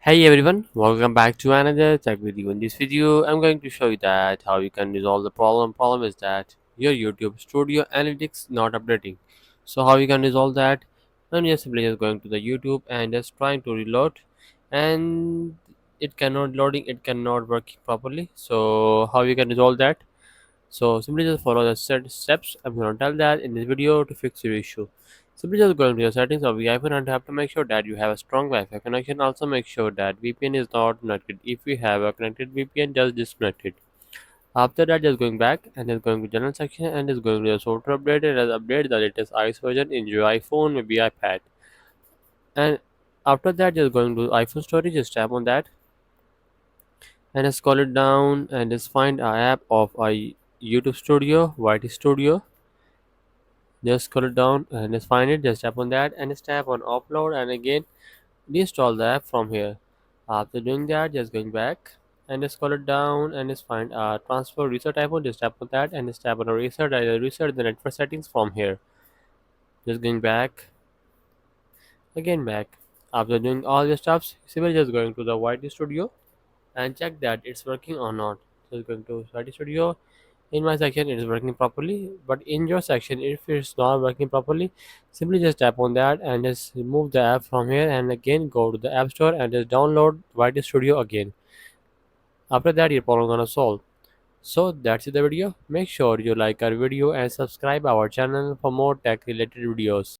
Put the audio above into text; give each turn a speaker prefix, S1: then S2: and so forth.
S1: Hey everyone, welcome back to another tech video. In this video, I'm going to show you that how you can resolve the problem. Problem is that your YouTube Studio Analytics not updating. So how you can resolve that? I'm just simply just going to the YouTube and just trying to reload, and it cannot loading. It cannot work properly. So how you can resolve that? So simply just follow the set steps. I'm going to tell that in this video to fix your issue. Simply just go into your settings of the iPhone and have to make sure that you have a strong Wi-Fi connection. Also make sure that VPN is not connected. If you have a connected VPN, just disconnect it. After that, just going back and just going to general section and just going to the software update and just update the latest iOS version in your iPhone, maybe iPad. And after that, just going to iPhone storage, just tap on that and just scroll it down and just find a app of a YouTube Studio, YT Studio. Just scroll it down and just find it, just tap on that and just tap on upload and again install the app from here. After doing that, just going back and just scroll it down and just find transfer reset iPhone, just tap on that and just tap on a reset the network settings from here. Just going back, again back. After doing all the steps, simply just going to the YT Studio and check that it's working or not. Just going to YT Studio. In my section it is working properly, but in your section if it's not working properly, simply just tap on that and just remove the app from here and again go to the app store and just download YT Studio again. After that your problem gonna solve. So that's it the video. Make sure you like our video and subscribe our channel for more tech related videos.